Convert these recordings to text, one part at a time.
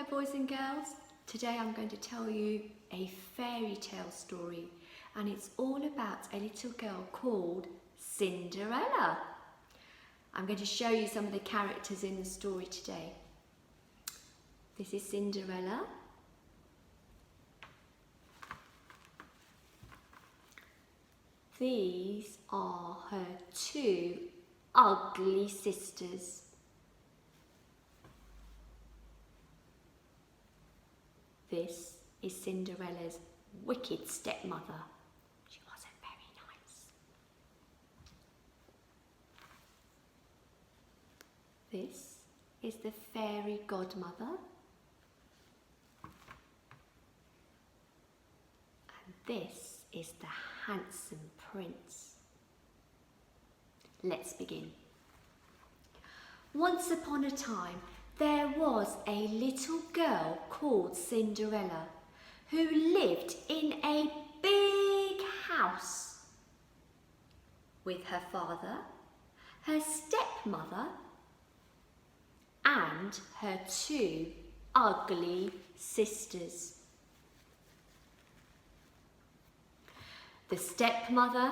Hello boys and girls, today I'm going to tell you a fairy tale story and it's all about a little girl called Cinderella. I'm going to show you some of the characters in the story today. This is Cinderella. These are her two ugly sisters. This is Cinderella's wicked stepmother. She wasn't very nice. This is the fairy godmother. And this is the handsome prince. Let's begin. Once upon a time, there was a little girl called Cinderella who lived in a big house with her father, her stepmother, and her two ugly sisters. The stepmother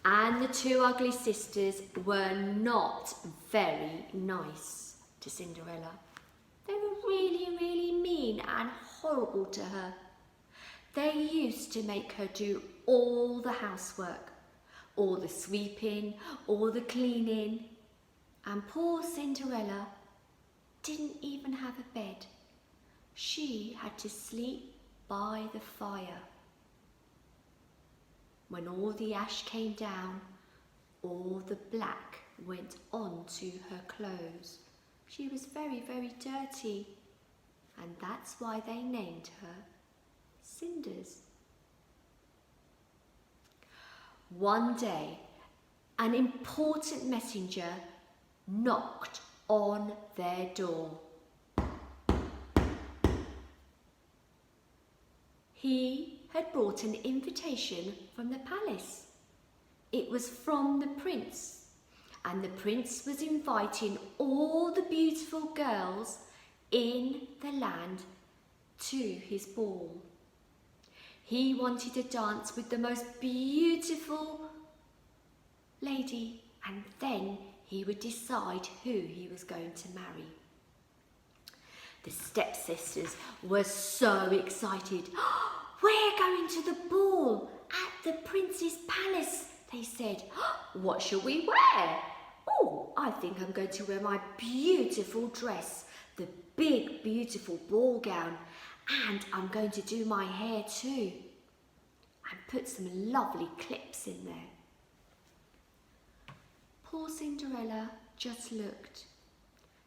and the two ugly sisters were not very nice to Cinderella. They were really mean and horrible to her. They used to make her do all the housework, all the sweeping, all the cleaning, and poor Cinderella didn't even have a bed. She had to sleep by the fire. When all the ash came down, all the black went onto her clothes. She was very dirty, and that's why they named her Cinders. One day, an important messenger knocked on their door. He had brought an invitation from the palace. It was from the prince. And the prince was inviting all the beautiful girls in the land to his ball. He wanted to dance with the most beautiful lady, and then he would decide who he was going to marry. The stepsisters were so excited. "We're going to the ball at the prince's palace," they said. "What shall we wear?" "Oh, I think I'm going to wear my beautiful dress, the big, beautiful ball gown, and I'm going to do my hair too, and put some lovely clips in there." Poor Cinderella just looked.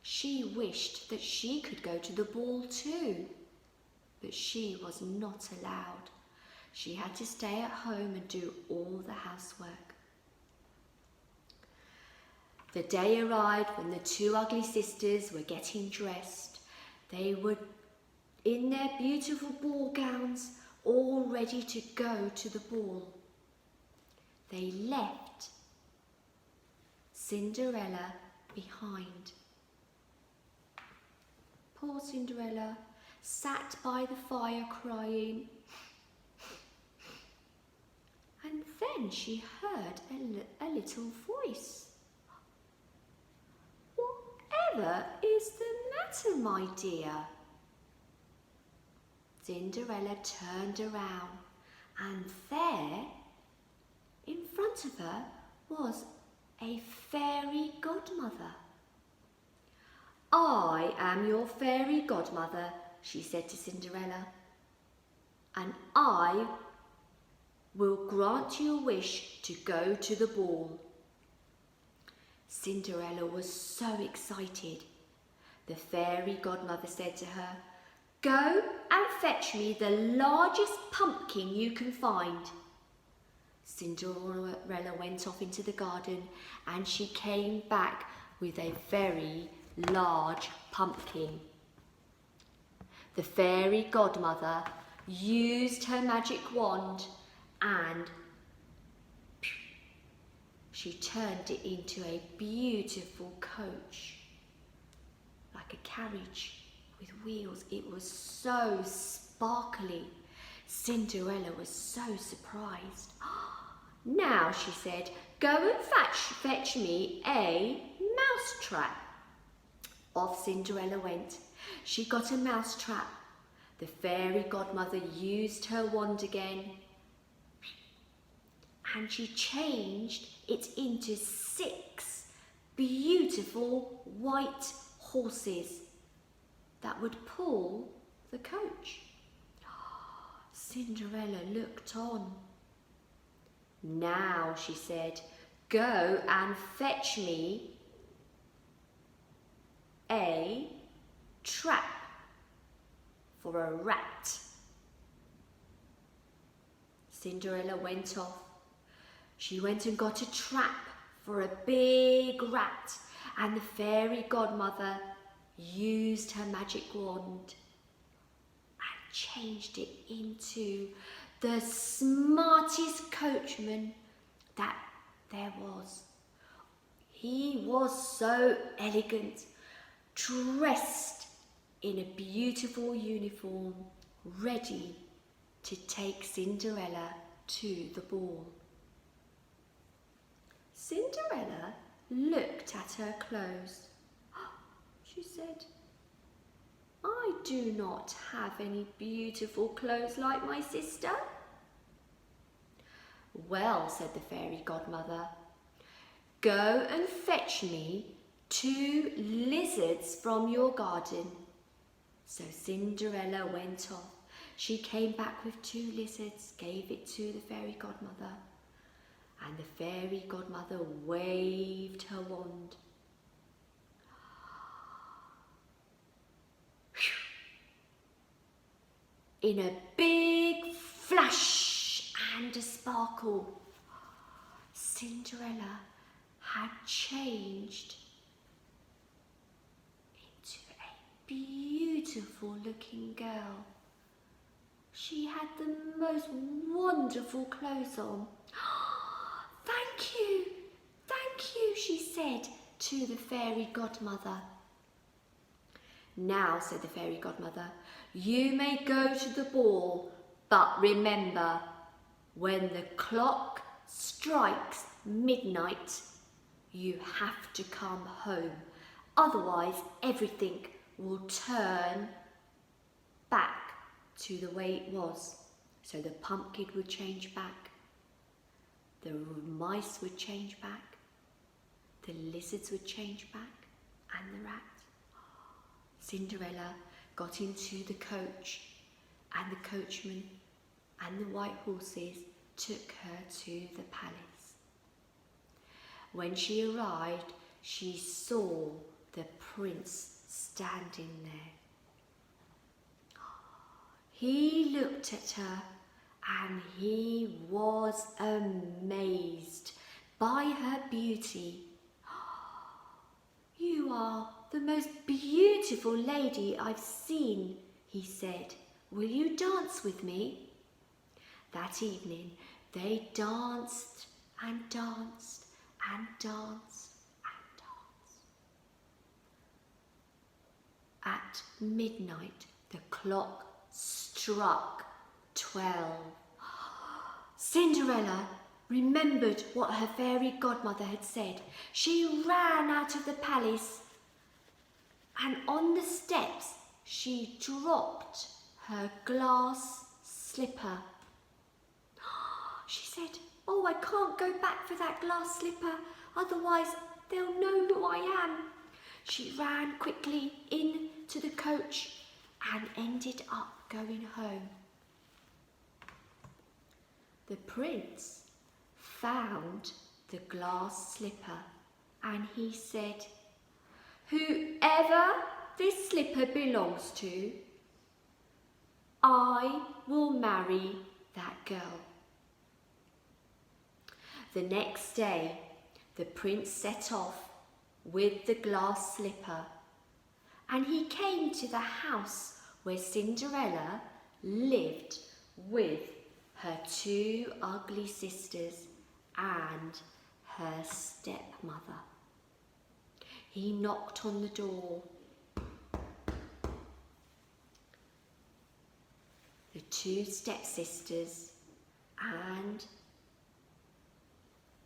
She wished that she could go to the ball too, but she was not allowed. She had to stay at home and do all the housework. The day arrived when the two ugly sisters were getting dressed. They were in their beautiful ball gowns, all ready to go to the ball. They left Cinderella behind. Poor Cinderella sat by the fire crying. And then she heard a little voice. "Whatever is the matter, my dear?" Cinderella turned around, and there, in front of her, was a fairy godmother. "I am your fairy godmother," she said to Cinderella, "and I will grant you a wish to go to the ball." Cinderella was so excited. The fairy godmother said to her, "Go and fetch me the largest pumpkin you can find." Cinderella went off into the garden and she came back with a very large pumpkin. The fairy godmother used her magic wand and she turned it into a beautiful coach, like a carriage. with wheels. It was so sparkly. Cinderella was so surprised. Now, she said, go and fetch me a mousetrap. Off Cinderella went. She got a mousetrap. The fairy godmother used her wand again, and she changed it into 6 beautiful white horses that would pull the coach. Cinderella looked on. Now, she said, go and fetch me a trap for a rat. Cinderella went off. She went and got a trap for a big rat, and the fairy godmother used her magic wand and changed it into the smartest coachman that there was. He was so elegant, dressed in a beautiful uniform, ready to take Cinderella to the ball. Cinderella looked at her clothes. She said, I do not have any beautiful clothes like my sister. Well, said the fairy godmother, go and fetch me 2 lizards from your garden. So Cinderella went off. She came back with 2 lizards, gave it to the fairy godmother, and the fairy godmother waved her wand. In a big flash and a sparkle, Cinderella had changed into a beautiful looking girl. She had the most wonderful clothes on. Thank you, she said to the fairy godmother. Now, said the fairy godmother, you may go to the ball, but remember, when the clock strikes midnight, you have to come home. Otherwise, everything will turn back to the way it was. So the pumpkin would change back, the mice would change back, the lizards would change back, and the rat. Cinderella got into the coach, and the coachman and the white horses took her to the palace. When she arrived, she saw the prince standing there. He looked at her and he was amazed by her beauty. You are the most beautiful lady I've seen, he said. Will you dance with me? That evening they danced and danced and danced and danced. At midnight the clock struck 12. Cinderella remembered what her fairy godmother had said. She ran out of the palace, and on the steps she dropped her glass slipper. She said, oh, I can't go back for that glass slipper, otherwise they'll know who I am. She ran quickly into the coach and ended up going home. The prince found the glass slipper and he said, whoever this slipper belongs to, I will marry that girl. The next day, the prince set off with the glass slipper, and he came to the house where Cinderella lived with her 2 ugly sisters and her stepmother. He knocked on the door. two stepsisters and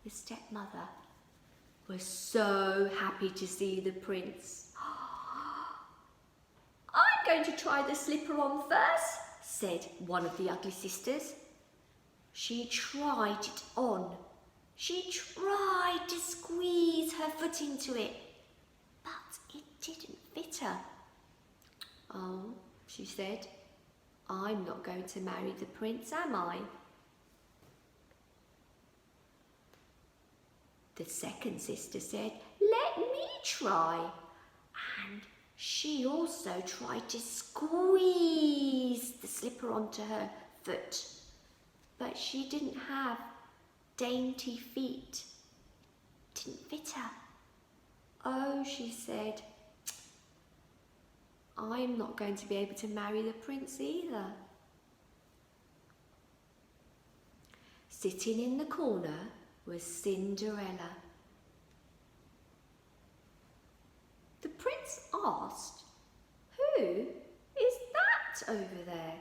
the stepmother were so happy to see the prince. "I'm going to try the slipper on first," said one of the ugly sisters. She tried it on. She tried to squeeze her foot into it, but it didn't fit her. "Oh," she said, "I'm not going to marry the prince, am I?" The second sister said, "Let me try." And she also tried to squeeze the slipper onto her foot, but she didn't have dainty feet. Didn't fit her. "Oh," she said, "I'm not going to be able to marry the prince either." Sitting in the corner was Cinderella. The prince asked, "Who is that over there?"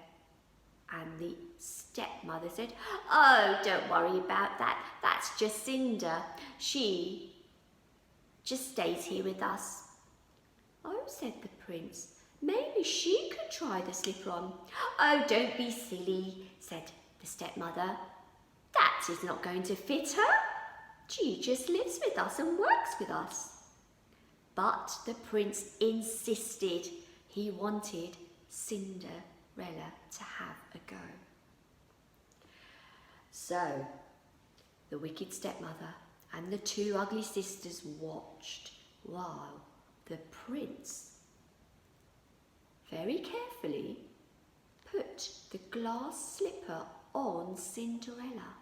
And the stepmother said, "Oh, don't worry about that. That's just Cinder. She just stays here with us." "Oh," said the prince, "maybe she could try the slipper on." "Oh, don't be silly," said the stepmother. "That is not going to fit her. She just lives with us and works with us." But the prince insisted. He wanted Cinderella to have a go. So the wicked stepmother and the two ugly sisters watched while the prince very carefully put the glass slipper on Cinderella.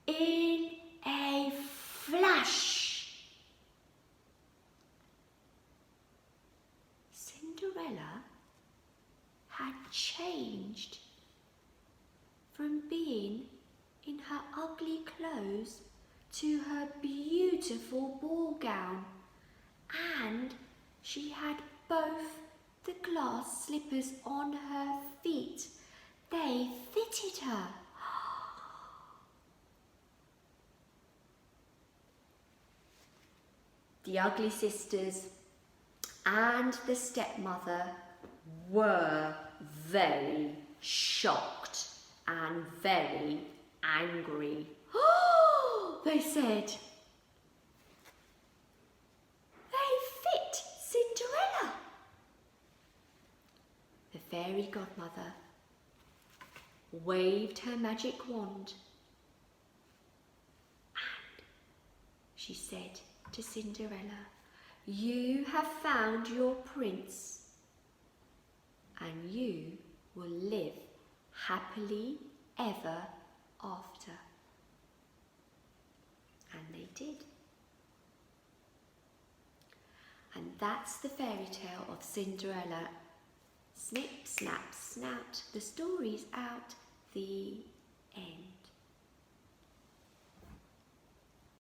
In a flash, Cinderella had changed from being in her ugly clothes to her beautiful ball gown, and she had both the glass slippers on her feet. They fitted her. The ugly sisters and the stepmother were very shocked and very angry. "Oh," they said, "they fit Cinderella." The fairy godmother waved her magic wand and she said to Cinderella, "You have found your prince and you will live happily ever after." And they did. And that's the fairy tale of Cinderella. Snip, snap, snout, the story's out, the end.